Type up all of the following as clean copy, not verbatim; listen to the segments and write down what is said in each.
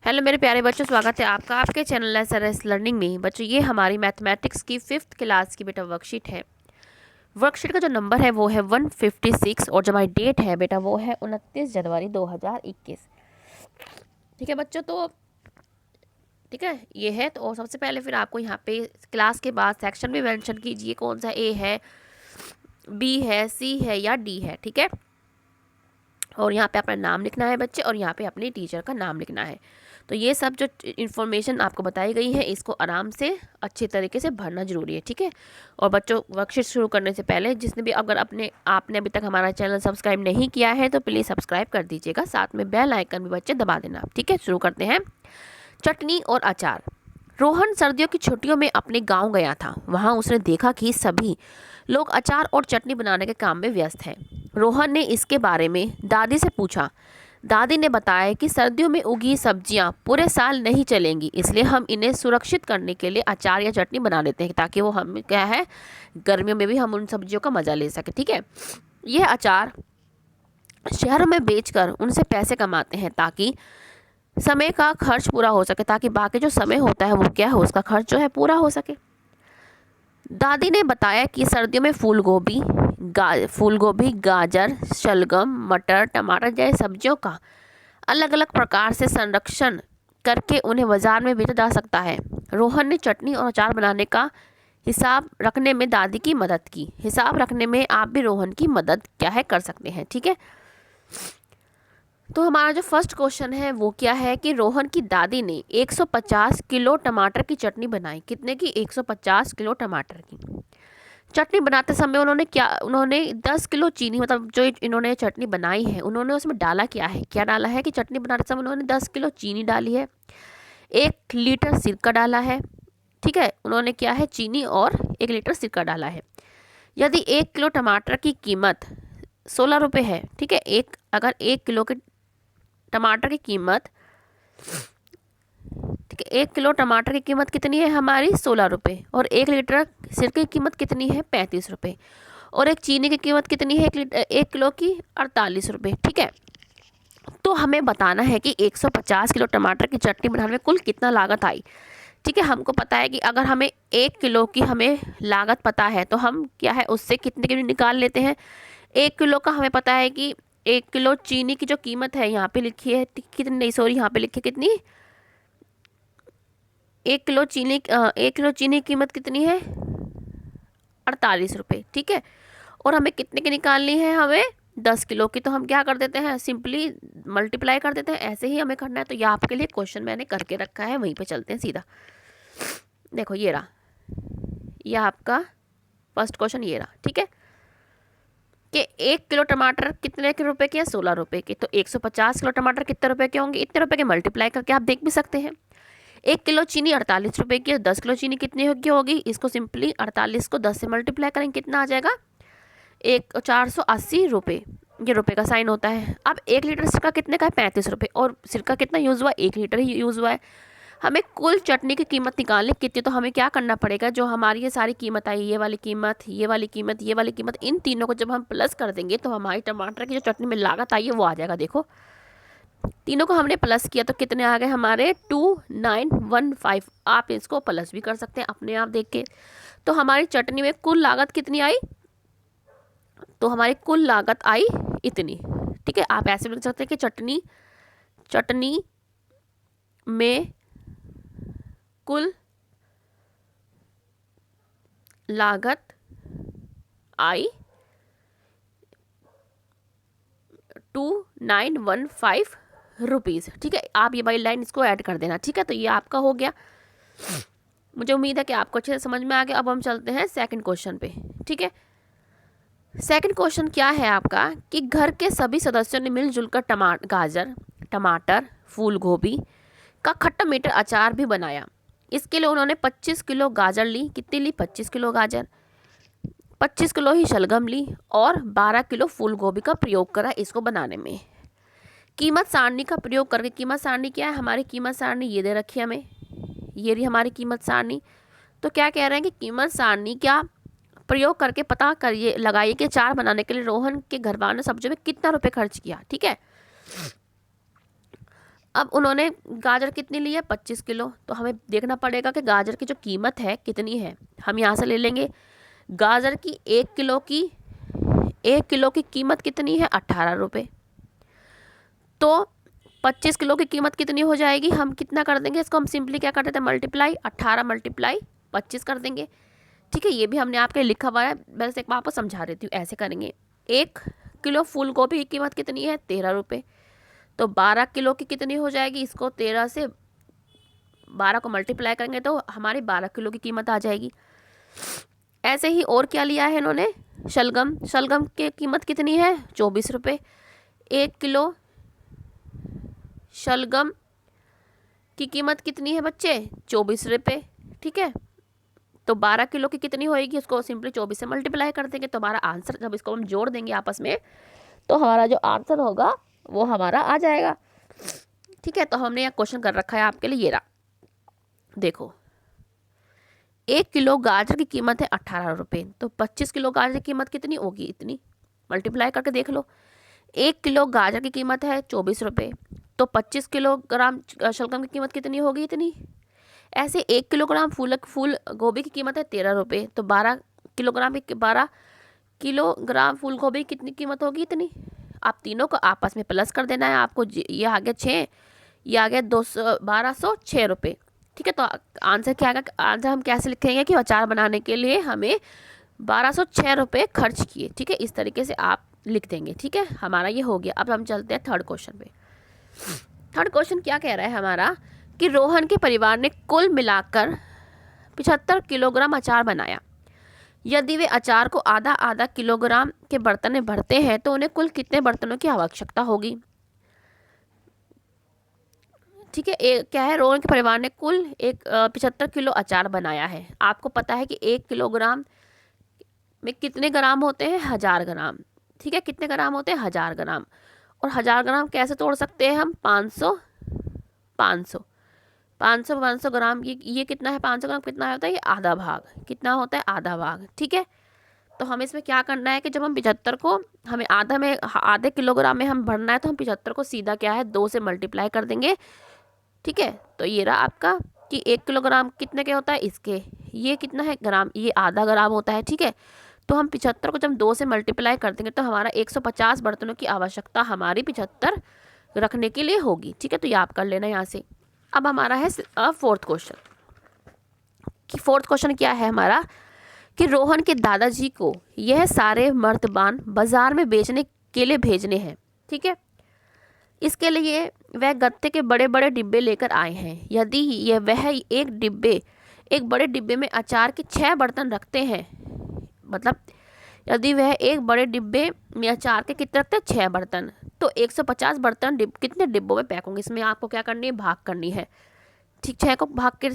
Hello मेरे प्यारे बच्चों, स्वागत है आपका आपके चैनल SRS लर्निंग में। बच्चों, ये हमारी मैथमेटिक्स की 5th क्लास की बेटा वर्कशीट है। वर्कशीट का जो नंबर है वो है 156 और जो हमारी डेट है बेटा वो है 29 जनवरी 2021। ठीक है बच्चों, तो ठीक है ये है। तो और सबसे पहले फिर आपको यहाँ पे क्लास के बाद सेक्शन भी मेंशन कीजिए, कौन सा A है, B है, C है या D है। ठीक है, और यहाँ पे अपना नाम लिखना है बच्चे, और यहाँ पे अपने टीचर का नाम लिखना है। तो ये सब जो इन्फॉर्मेशन आपको बताई गई है इसको आराम से अच्छे तरीके से भरना जरूरी है। ठीक है, और बच्चों वर्कशीट शुरू करने से पहले जिसने भी अगर आपने अभी तक हमारा चैनल सब्सक्राइब नहीं किया है तो प्लीज़ सब्सक्राइब कर दीजिएगा, साथ में बेल आइकन भी बच्चे दबा देना। ठीक है, शुरू करते हैं। चटनी और अचार। रोहन सर्दियों की छुट्टियों में अपने गांव गया था। वहां उसने देखा कि सभी लोग अचार और चटनी बनाने के काम में व्यस्त हैं। रोहन ने इसके बारे में दादी से पूछा। दादी ने बताया कि सर्दियों में उगी सब्जियां पूरे साल नहीं चलेंगी, इसलिए हम इन्हें सुरक्षित करने के लिए अचार या चटनी बना लेते हैं ताकि वो हम क्या है गर्मियों में भी हम उन सब्जियों का मज़ा ले सके। ठीक है, यह अचार शहरों में बेचकर उनसे पैसे कमाते हैं ताकि समय का खर्च पूरा हो सके, ताकि बाकी जो समय होता है वो क्या है उसका खर्च जो है पूरा हो सके। दादी ने बताया कि सर्दियों में फूल गोभी, गाजर, शलगम, मटर, टमाटर जैसे सब्जियों का अलग अलग प्रकार से संरक्षण करके उन्हें बाजार में बेचा जा सकता है। रोहन ने चटनी और अचार बनाने का हिसाब रखने में दादी की मदद की। हिसाब रखने में आप भी रोहन की मदद क्या है कर सकते हैं। ठीक है, तो हमारा जो फर्स्ट क्वेश्चन है वो क्या है कि रोहन की दादी ने 150 किलो टमाटर की चटनी बनाई। कितने की? 150 किलो टमाटर की चटनी बनाते समय उन्होंने 10 किलो चीनी, मतलब जो इन्होंने चटनी बनाई है उन्होंने उसमें डाला क्या डाला है कि चटनी बनाते समय उन्होंने 10 किलो चीनी डाली है, 1 लीटर सिरका डाला है। ठीक है, उन्होंने क्या है चीनी और 1 लीटर सिरका डाला है। यदि 1 किलो टमाटर की कीमत 16 रुपये है, ठीक है, अगर 1 किलो के टमाटर की कीमत, ठीक है, 1 किलो टमाटर की कीमत कितनी है हमारी 16 रुपये, और 1 लीटर सिरके की कीमत कितनी है 35 रुपये, और एक चीनी की कीमत कितनी है 1 किलो की 48 रुपये। ठीक है, तो हमें बताना है कि 150 किलो टमाटर की चटनी बनाने में कुल कितना लागत आई। ठीक है, हमको पता है कि अगर हमें 1 किलो की हमें लागत पता है तो हम क्या है उससे कितने की निकाल लेते हैं। 1 किलो का हमें पता है कि 1 किलो चीनी की जो कीमत है यहाँ पे लिखी है कितनी, नहीं सॉरी यहाँ पे लिखी है कितनी, 1 किलो चीनी 1 किलो चीनी की कीमत कितनी है 48 रुपये। ठीक है, और हमें कितने की निकालनी है, हमें 10 किलो की, तो हम क्या कर देते हैं सिंपली मल्टीप्लाई कर देते हैं। ऐसे ही हमें करना है, तो ये आपके लिए क्वेश्चन मैंने करके रखा है, वहीं पे चलते हैं सीधा। देखो ये रहा, ये आपका फर्स्ट क्वेश्चन ये रहा। ठीक है, कि 1 किलो टमाटर कितने के रुपए के हैं 16 रुपए के, तो 150 किलो टमाटर कितने रुपए के होंगे, इतने रुपए के मल्टीप्लाई करके आप देख भी सकते हैं। 1 किलो चीनी 48 रुपए की, 10 किलो चीनी कितनी होगी, इसको सिंपली 48 को 10 से मल्टीप्लाई करेंगे, कितना आ जाएगा 480 रुपये, ये रुपए का साइन होता है। अब 1 लीटर सिरका कितने का है 35 रुपये, और सिरका कितना यूज़ हुआ 1 लीटर ही यूज़ हुआ है। हमें कुल चटनी की कीमत निकालनी कितनी, तो हमें क्या करना पड़ेगा, जो हमारी ये सारी कीमत आई, ये वाली कीमत, ये वाली कीमत, ये वाली कीमत, इन तीनों को जब हम प्लस कर देंगे तो हमारी टमाटर की जो चटनी में लागत आई है वो आ जाएगा। देखो तीनों को हमने प्लस किया तो कितने आ गए हमारे 2915। आप इसको प्लस भी कर सकते हैं अपने आप देख के। तो हमारी चटनी में कुल लागत कितनी आई, तो हमारी कुल लागत आई इतनी। ठीक है, आप ऐसे भी लिख सकते हैं कि चटनी में कुल लागत आई 2915 रुपीज़। ठीक है, आप ये वाली लाइन इसको ऐड कर देना। ठीक है, तो ये आपका हो गया। मुझे उम्मीद है कि आपको अच्छे से समझ में आ गया। अब हम चलते हैं सेकंड क्वेश्चन पे। ठीक है, सेकंड क्वेश्चन क्या है आपका कि घर के सभी सदस्यों ने मिलजुल कर गाजर, टमाटर, फूल गोभी का खट्टा मीठा अचार भी बनाया। इसके लिए उन्होंने 25 किलो गाजर ली, कितनी ली 25 किलो गाजर, 25 किलो ही शलगम ली, और 12 किलो फूल गोभी का प्रयोग करा इसको बनाने में। कीमत सारणी का प्रयोग करके, कीमत सारणी क्या है हमारी, कीमत सारणी ये दे रखी है हमें, ये रही हमारी कीमत सारणी। तो क्या कह रहे हैं कि कीमत सारणी क्या प्रयोग करके पता करिए लगाइए कि अचार बनाने के लिए रोहन के घर वालों ने सब्जियों में कितना रुपए खर्च किया। ठीक है, अब उन्होंने गाजर कितनी ली है, 25 किलो। तो हमें देखना पड़ेगा कि गाजर की जो कीमत है कितनी है। हम यहाँ से ले लेंगे गाजर की 1 किलो की कीमत कितनी है, 18 रुपये। तो 25 किलो की कीमत कितनी हो जाएगी, हम कितना कर देंगे इसको, हम सिंपली क्या कर देते हैं, मल्टीप्लाई 18 मल्टीप्लाई 25 कर देंगे। ठीक है, ये भी हमने आपके लिखा हुआ है, बस एक बार आपको समझा देती हूँ। ऐसे करेंगे, 1 किलो फूल गोभी की कीमत कितनी है, 13 रुपये। तो 12 किलो की कितनी हो जाएगी, इसको 13 से 12 को मल्टीप्लाई करेंगे तो हमारी 12 किलो की कीमत आ जाएगी। ऐसे ही और क्या लिया है इन्होंने, शलगम। शलगम की कीमत कितनी है, 24 रुपये। 1 किलो शलगम की कीमत कितनी है बच्चे, 24 रुपये। ठीक है, तो 12 किलो की कितनी होएगी, उसको सिंपली 24 से मल्टीप्लाई कर देंगे। तो हमारा आंसर, जब इसको हम जोड़ देंगे आपस में, तो हमारा जो आंसर होगा वो हमारा आ जाएगा। ठीक है, तो हमने यहाँ क्वेश्चन कर रखा है आपके लिए, ये रहा देखो। 1 किलो गाजर की कीमत है 18 रुपये। तो 25 किलो गाजर की कीमत कितनी होगी, इतनी। मल्टीप्लाई करके देख लो। 1 किलो गाजर की कीमत है 24 रुपये। तो 25 किलोग्राम शलगम की कीमत कितनी होगी, इतनी। ऐसे 1 किलोग्राम फूल गोभी की कीमत है 13 रुपये। तो 12 किलोग्राम फूल गोभी कितनी कीमत होगी, इतनी। आप तीनों को आपस में प्लस कर देना है आपको। ये आ गया 6, ये आ गया 1206 रुपये। ठीक है, तो आंसर क्या आएगा, आंसर हम कैसे लिखेंगे कि अचार बनाने के लिए हमें 1206 रुपये खर्च किए। ठीक है, इस तरीके से आप लिख देंगे। ठीक है, हमारा ये हो गया। अब हम चलते हैं थर्ड क्वेश्चन पे। थर्ड क्वेश्चन क्या कह रहा है हमारा, कि रोहन के परिवार ने कुल मिलाकर 75 किलोग्राम अचार बनाया। यदि वे अचार को आधा आधा किलोग्राम के बर्तन में भरते हैं तो उन्हें कुल कितने बर्तनों की आवश्यकता होगी। ठीक है, क्या है, रोहन के परिवार ने कुल 75 किलो अचार बनाया है। आपको पता है कि 1 किलोग्राम में कितने ग्राम होते हैं, 1000 ग्राम। ठीक है, कितने ग्राम होते हैं, 1000 ग्राम। और 1000 ग्राम कैसे तोड़ सकते हैं हम, 500 500 500 500 ग्राम। ये कितना है, 500 ग्राम कितना होता है, ये आधा भाग। कितना होता है, आधा भाग। ठीक है, तो हमें इसमें क्या करना है कि जब हम 75 को हमें आधे किलोग्राम में हम भरना है, तो हम 75 को सीधा क्या है, 2 से मल्टीप्लाई कर देंगे। ठीक है, तो ये रहा आपका कि 1 किलोग्राम कितने के होता है, इसके ये कितना है ग्राम, ये आधा ग्राम होता है। ठीक है, तो हम 75 को जब 2 से मल्टीप्लाई कर देंगे तो हमारा 150 बर्तनों की आवश्यकता हमारी 75 रखने के लिए होगी। ठीक है, तो ये आप कर लेना यहाँ से। अब हमारा है फोर्थ क्वेश्चन। कि फोर्थ क्वेश्चन क्या है हमारा, कि रोहन के दादाजी को यह सारे मर्तबान बाजार में बेचने के लिए भेजने हैं। ठीक है, इसके लिए वह गत्ते के बड़े बड़े डिब्बे लेकर आए हैं। यदि वह एक बड़े डिब्बे में अचार के 6 बर्तन रखते हैं, मतलब यदि वह एक बड़े डिब्बे में अचार के कितने रखते हैं, 6 बर्तन, तो 150 बर्तन कितने डिब्बों में पैक होंगे। इसमें आपको क्या करनी है, भाग करनी है। ठीक, 6 को भाग के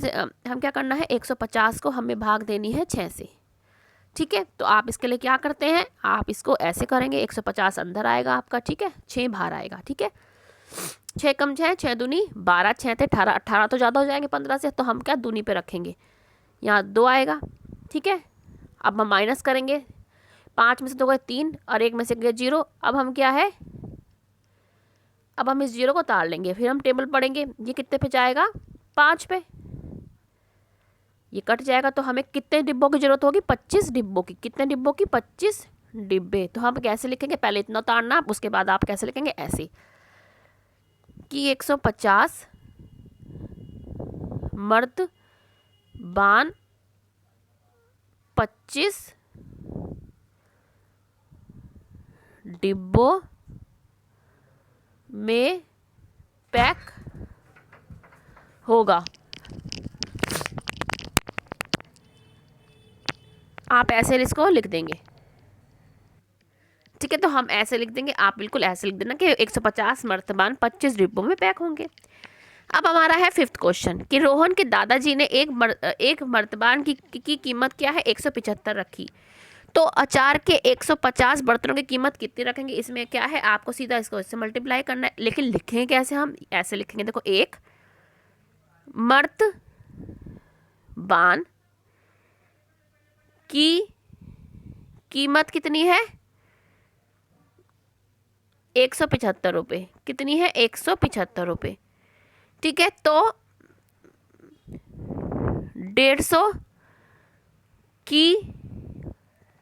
हम क्या करना है, 150 को हमें भाग देनी है 6 से। ठीक है, तो आप इसके लिए क्या करते हैं, आप इसको ऐसे करेंगे, 150 अंदर आएगा आपका। ठीक है, 6 बाहर आएगा। ठीक है, 6 कम 6, 6 दूनी 12, 6 थे 18, 18 तो ज़्यादा हो जाएंगे 15 से, तो हम क्या दूनी पे रखेंगे, यहाँ 2 आएगा। ठीक है, अब हम माइनस करेंगे, 5 में से 2 गए 3 और 1 में से गए 0। अब हम क्या है, अब हम इस 0 को तार लेंगे, फिर हम टेबल पढ़ेंगे, ये कितने पे जाएगा, 5 पे। ये कट जाएगा, तो हमें कितने डिब्बों की जरूरत होगी, 25 डिब्बों की। कितने डिब्बों की, 25 डिब्बे। तो हम कैसे लिखेंगे, पहले इतना उतारना, उसके बाद आप कैसे लिखेंगे, ऐसे कि 150 मर्द बान 25 डिब्बों में पैक होगा। आप ऐसे इसको लिख देंगे। ठीक है, तो हम ऐसे लिख देंगे, आप बिल्कुल ऐसे लिख देना कि 150 मर्तबान 25 डिब्बों में पैक होंगे। अब हमारा है फिफ्थ क्वेश्चन, कि रोहन के दादाजी ने एक मर्तबान की कीमत क्या है, 175 रखी। तो अचार के 150 बर्तनों की कीमत कितनी रखेंगे। इसमें क्या है, आपको सीधा इसको इससे मल्टीप्लाई करना है, लेकिन लिखेंगे कैसे, हम ऐसे लिखेंगे, देखो, एक मर्तबान की कीमत कितनी है, 175 रुपये। कितनी है, 175 रुपये। ठीक है, तो 150 की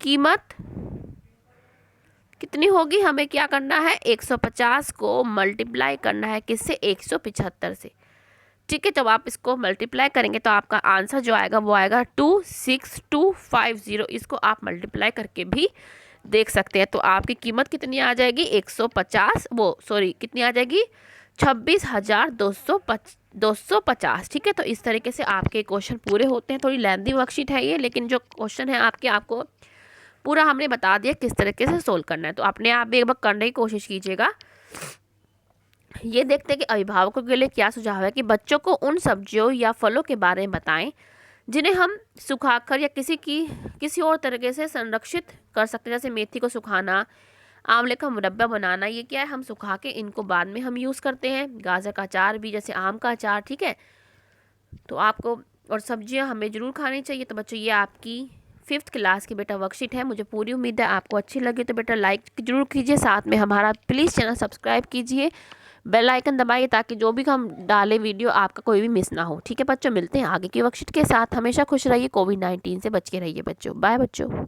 कीमत कितनी होगी, हमें क्या करना है, 150 को मल्टीप्लाई करना है किससे, 175 से। ठीक है, जब आप इसको मल्टीप्लाई करेंगे तो आपका आंसर जो आएगा वो आएगा 26250। इसको आप मल्टीप्लाई करके भी देख सकते हैं। तो आपकी कीमत कितनी आ जाएगी, 150, वो सॉरी कितनी आ जाएगी, 26,250। ठीक है, तो इस तरीके से आपके क्वेश्चन पूरे होते हैं। थोड़ी लेंथी वर्कशीट है ये, लेकिन जो क्वेश्चन है आपको पूरा हमने बता दिया किस तरीके से सोल्व करना है। तो अपने आप भी एक बार करने की कोशिश कीजिएगा। ये देखते हैं कि अभिभावकों के लिए क्या सुझाव है कि बच्चों को उन सब्जियों या फलों के बारे में बताएं जिन्हें हम सुखाकर या किसी और तरीके से संरक्षित कर सकते हैं, जैसे मेथी को सुखाना, आंवले का मुरब्बा बनाना। ये क्या है, हम सुखा के इनको बाद में हम यूज़ करते हैं। गाजर का अचार भी, जैसे आम का अचार। ठीक है, तो आपको और सब्जियां हमें ज़रूर खानी चाहिए। तो बच्चों ये आपकी 5th क्लास की बेटा वर्कशीट है। मुझे पूरी उम्मीद है आपको अच्छी लगी। तो बेटा लाइक जरूर कीजिए, साथ में हमारा प्लीज़ चैनल सब्सक्राइब कीजिए, बेल आइकन दबाइए ताकि जो भी हम डालें वीडियो आपका कोई भी मिस ना हो। ठीक है बच्चों, मिलते हैं आगे की वर्कशीट के साथ। हमेशा खुश रहिए, कोविड-19 से बच के रहिए बच्चों। बाय बच्चों।